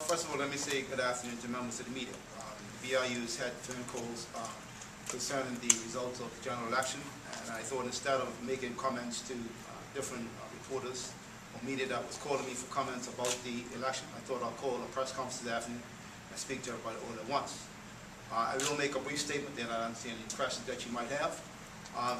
First of all, let me say good afternoon to members of the media. The BRU's had phone calls concerning the results of the general election, and I thought instead of making comments to different reporters or media that was calling me for comments about the election, I thought I'd call a press conference this afternoon and speak to everybody all at once. I will make a brief statement, then I understand any questions that you might have.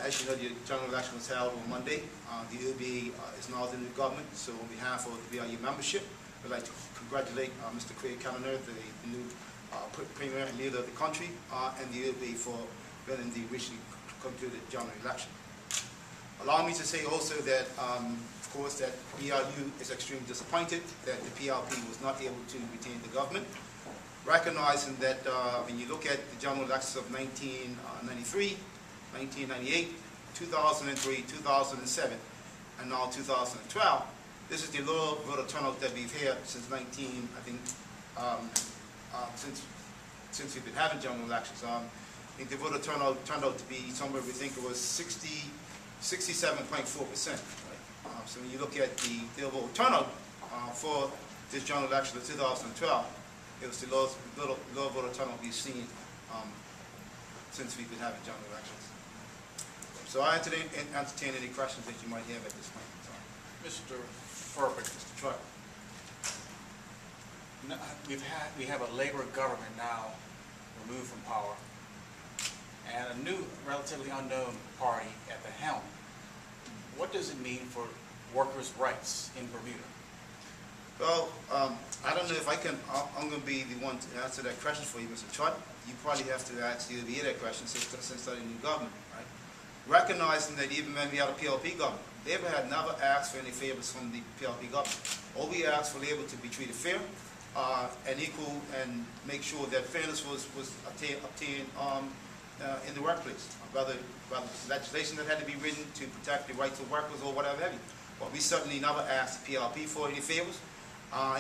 As you know, the general election was held on Monday. The UAB is now the new government, so on behalf of the BRU membership, I'd like to congratulate Mr. Craig Callaner, the new premier and leader of the country, and the UAB for winning the recently concluded general election. Allow me to say also that, of course, that BRU is extremely disappointed that the PLP was not able to retain the government, recognizing that when you look at the general elections of 1993, 1998, 2003, 2007, and now 2012, this is the low voter turnout that we've had since since we've been having general elections. I think the voter turnout turned out to be somewhere, we think it was 67.4%. Right? So when you look at the overall turnout for this general election of 2012, it was the lowest voter turnout we've seen since we've been having general elections. So I entertain any questions that you might have at this point in time. Mr. Furbert, Mr. Troy. We have a labor government now removed from power, and a new, relatively unknown party at the helm. What does it mean for workers' rights in Bermuda? Well, I don't know if I'm going to be the one to answer that question for you, Mr. Troy. You probably have to ask the UAB that question since they're the new government, right? Recognizing that even when we had a PLP government, Labour had never asked for any favors from the PLP government. All we asked for Labour to be treated fair and equal, and make sure that fairness was obtained in the workplace, whether legislation that had to be written to protect the rights of workers or whatever have you. But we certainly never asked the PLP for any favors.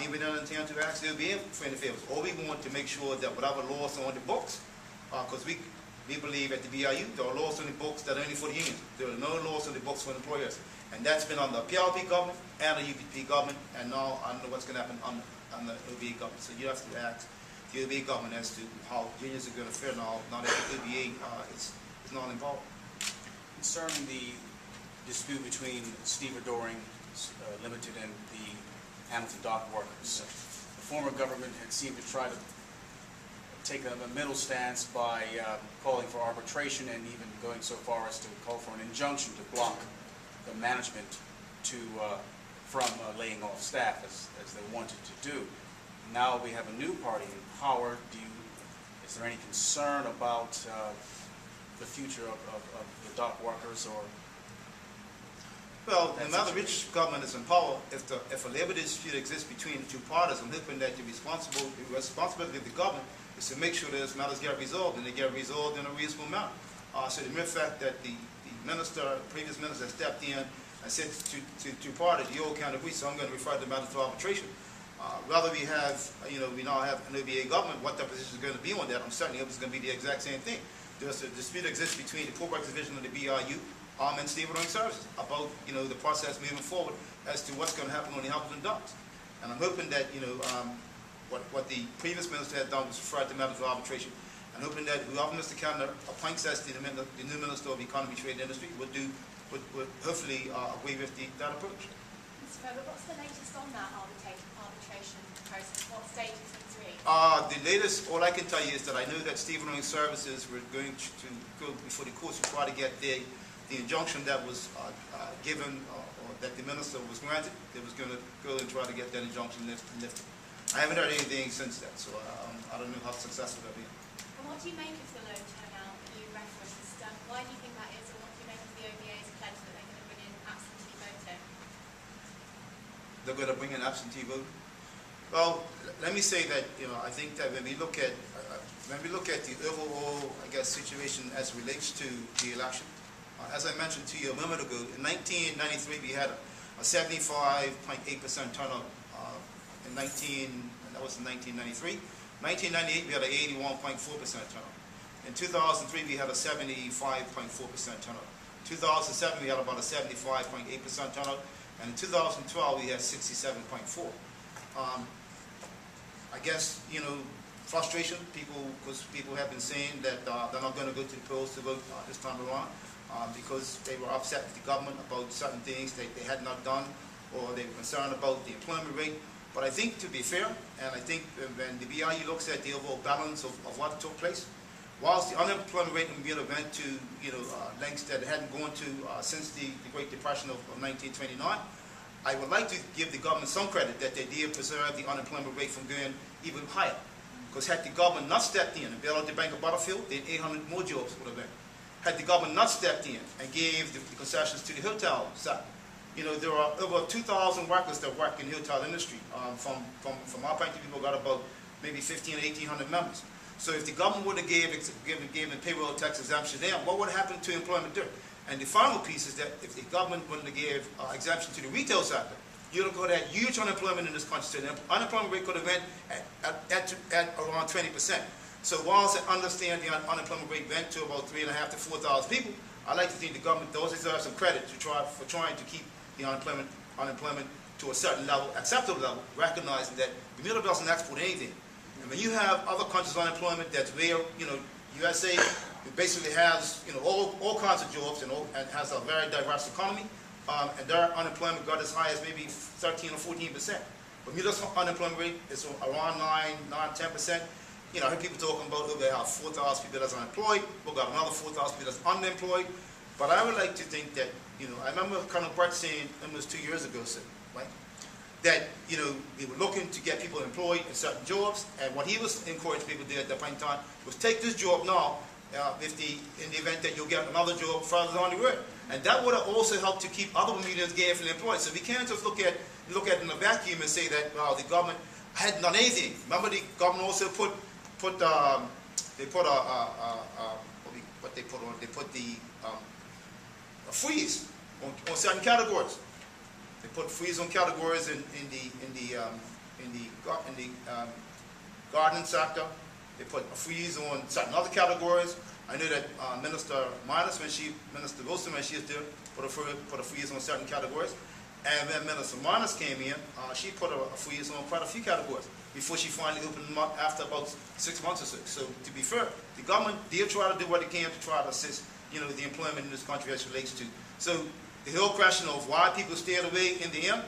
Even don't intend to ask the UAB for any favors. All we want to make sure that whatever laws are on the books, because we believe at the BRU there are laws on the books that are only for the unions. There are no laws on the books for employers. And that's been under the PLP government and the UPP government, and now I don't know what's going to happen under the UAB government. So you have to ask the UAB government as to how unions are going to fare now that the UAB is not involved. Concerning the dispute between Steve Adoring Limited and the Hamilton Dock workers, the former government had seemed to try to take a middle stance by calling for arbitration and even going so far as to call for an injunction to block the management from laying off staff as they wanted to do. Now we have a new party in power. Is there any concern about the future of the dock workers? Or well, no matter which government is in power, if a labor dispute exists between the two parties, I'm hoping that the responsibility of the government is to make sure those matters get resolved, and they get resolved in a reasonable manner. So the mere fact that the previous minister stepped in and said to two parties, you all can't agree, so I'm going to refer the matter to arbitration. Whether we now have an OBA government, what their position is going to be on that, I'm certainly hope it's going to be the exact same thing. There's a dispute exists between the Furbert division of the BRU and Steve Adoring Services about the process moving forward as to what's going to happen on the Hamilton docks. And I'm hoping that what the previous minister had done was refer the matter to arbitration. And hoping that whoever Mr. Callaner appoints as the new Minister of Economy, Trade and Industry would hopefully agree with that approach. Mr. Furbert, what's the latest on that arbitration process? What stage is it reached? The latest, all I can tell you is that I know that Steve Adoring Services were going to go before the courts to try to get the injunction that was given or that the minister was granted. They was going to go and try to get that injunction lifted. I haven't heard anything since that, so I don't know how successful that'll be. And what do you make of the low turnout that you referenced? Why do you think that is, and what do you make of the OBA's pledge that they're going to bring in absentee voting? They're going to bring in absentee voting? Well, let me say that I think that when we look at the overall, I guess, situation as it relates to the election, as I mentioned to you a moment ago, in 1993 we had a 75.8% turnout. That was in 1993. 1998 we had an 81.4% turnout. In 2003 we had a 75.4% turnout. 2007 we had about a 75.8% turnout, and in 2012 we had 67.4%. I guess, frustration. Because people have been saying that they're not going to go to the polls to vote this time around because they were upset with the government about certain things that they had not done, or they were concerned about the employment rate. But I think, to be fair, and I think when the BIU looks at the overall balance of what took place, whilst the unemployment rate in Bermuda went to lengths that it hadn't gone to since the Great Depression of 1929, I would like to give the government some credit that they did preserve the unemployment rate from going even higher. Because had the government not stepped in and bailed out the Bank of Butterfield, then 800 more jobs would have been. Had the government not stepped in and gave the concessions to the hotel sector, there are over 2,000 workers that work in the hotel industry. From our point of view, people got about maybe 1,500 or 1,800 members. So if the government would have gave them payroll tax exemption there, what would happen to employment there? And the final piece is that if the government wouldn't have gave exemption to the retail sector, you'd have got that huge unemployment in this country. So the unemployment rate could have went at around 20%. So whilst I understand the unemployment rate went to about 3,500 to 4,000 people, I like to think the government does deserve some credit for trying to keep the unemployment to a certain level, acceptable level, recognizing that Bermuda doesn't export anything. And when you have other countries' unemployment that's where, USA basically has, all kinds of jobs and has a very diverse economy, and their unemployment got as high as maybe 13 or 14%. Bermuda's unemployment rate is around 9-10%. I heard people talking about they have 4,000 people that's unemployed, we've got another 4,000 people that's unemployed. But I would like to think that, I remember Colonel Brett saying almost 2 years ago, right, that, we were looking to get people employed in certain jobs, and what he was encouraging people to do at that point in time was take this job now, in the event that you'll get another job further down the road. And that would have also helped to keep other Bermudians gainfully employed. So we can't just look at it in a vacuum and say that, well, the government hadn't done anything. Remember, the government also put a freeze on certain categories. They put freeze on categories in the gardening sector. They put a freeze on certain other categories. I know that Minister Wilson, when she was there, put a freeze on certain categories. And when Minister Minus came in, she put a freeze on quite a few categories before she finally opened them up after about 6 months or so. So to be fair, the government did try to do what it can to try to assist, the employment in this country as it relates to. So the whole question of why people stayed away in the end,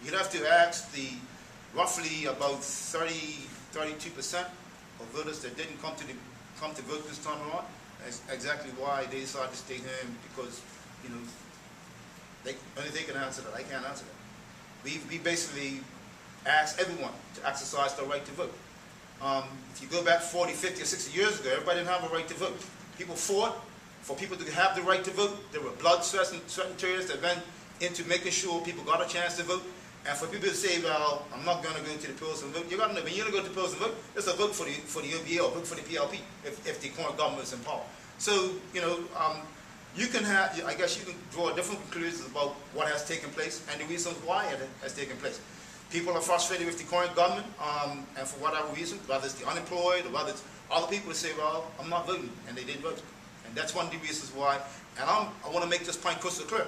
you'd have to ask the roughly about 32% of voters that didn't come to vote this time around. That's exactly why they decided to stay home, because only they can answer that. I can't answer that. We basically asked everyone to exercise their right to vote. If you go back 40, 50, or 60 years ago, everybody didn't have a right to vote. People fought for people to have the right to vote. There were blood, sweat, and tears that went into making sure people got a chance to vote. And for people to say, well, I'm not going to go to the polls and vote, you got to know, when you're going to go to the polls and vote, it's a vote for the OBA or vote for the PLP if the current government is in power. So, you can I guess you can draw different conclusions about what has taken place and the reasons why it has taken place. People are frustrated with the current government, and for whatever reason, whether it's the unemployed or whether it's other people who say, well, I'm not voting, and they didn't vote. And that's one of the reasons why, and I want to make this point crystal clear.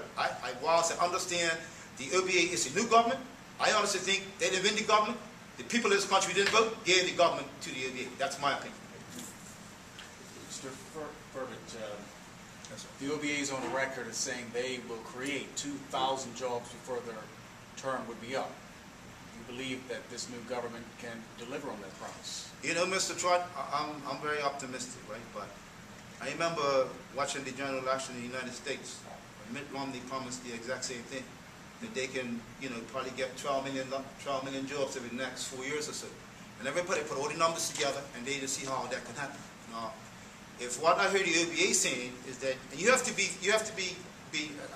Whilst I understand the OBA is a new government, I honestly think they didn't win the government. The people in this country didn't vote, gave the government to the OBA. That's my opinion. Mr. Furbert, the OBA is on the record as saying they will create 2,000 jobs before their term would be up. Do you believe that this new government can deliver on that promise? Mr. Trott, I'm very optimistic, right? But I remember watching the general election in the United States. Mitt Romney promised the exact same thing, that they can, probably get 12 million jobs over the next 4 years or so. And everybody put all the numbers together, and they didn't see how that could happen. Now, if what I heard the OBA saying is that, and you have to be,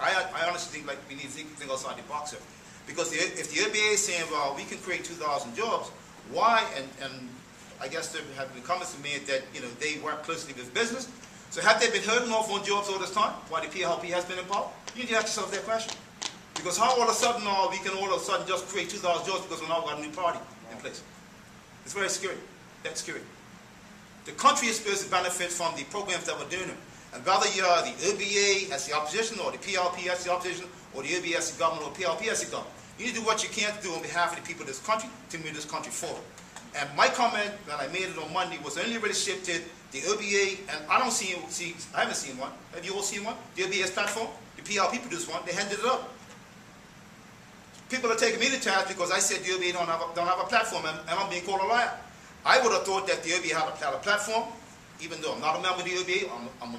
I honestly think like we need to think outside the box here. Because if the OBA is saying, well, we can create 2,000 jobs, why, and I guess there have been comments to me that, they work closely with business. So have they been holding off on jobs all this time, while the PLP has been in power? You need to ask yourself that question. Because how all of a sudden we can all of a sudden just create 2,000 jobs because we now got a new party in place? It's very scary. That's scary. The country is supposed to benefit from the programs that we're doing. And whether you are the OBA as the opposition, or the PLP as the opposition, or the OBA as the government, or PLP as the government, You need to do what you can to do on behalf of the people of this country to move this country forward. And my comment when I made it on Monday was only relationship to the OBA, and I don't I haven't seen one. Have you all seen one? The OBA's platform? The PRP produced one. They handed it up. People are taking me to task because I said the OBA don't have a platform, and I'm being called a liar. I would have thought that the OBA had a platform, even though I'm not a member of the OBA, I'm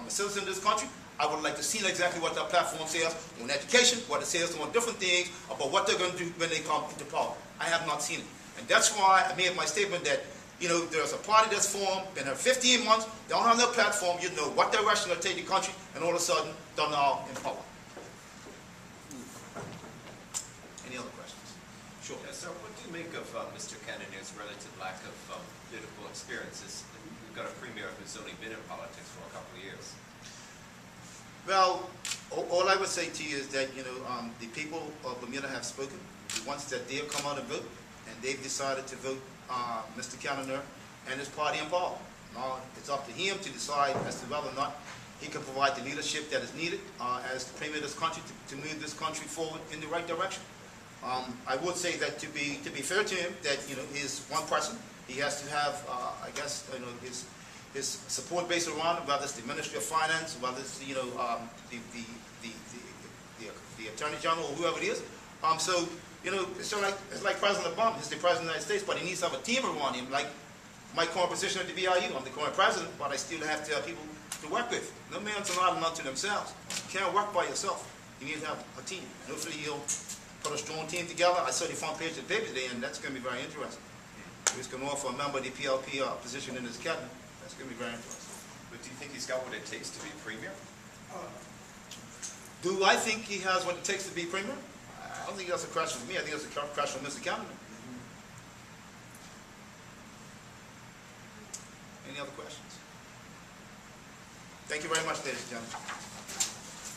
a citizen of this country. I would like to see exactly what that platform says on education, what it says on different things, about what they're going to do when they come into power. I have not seen it. And that's why I made my statement that, you know, there's a party that's formed, been here 15 months, they don't have no platform, you know what direction they'll take the country, and all of a sudden, they're now in power. Any other questions? Sure. Yeah, so what do you make of Mr. Cannoneer's relative lack of political experiences? We've got a premier who's only been in politics for a couple of years. Well, all I would say to you is that, you know, the people of Bermuda have spoken. The ones that dare come out and vote, and they've decided to vote Mr. Cannoneer and his party in power. Now, it's up to him to decide as to whether or not he can provide the leadership that is needed as the premier of this country to move this country forward in the right direction. I would say that to be fair to him, that, you know, he's one person. He has to have, I guess, you know, his support base around, whether it's the Ministry of Finance, whether it's, you know, the Attorney General or whoever it is. So, you know, it's like President Obama. He's the President of the United States, but he needs to have a team around him. Like my current position at the BIU, I'm the current president, but I still have to have people to work with. No man's allowed unto themselves. You can't work by yourself. You need to have a team. And hopefully he'll put a strong team together. I saw the front page of the paper today, and that's going to be very interesting. He's going to offer a member of the PLP position in his cabinet. That's going to be very interesting. But do you think he's got what it takes to be premier? Do I think he has what it takes to be premier? I don't think that's a question for me. I think that's a question for Mr. Cabinet. Any other questions? Thank you very much, ladies and gentlemen.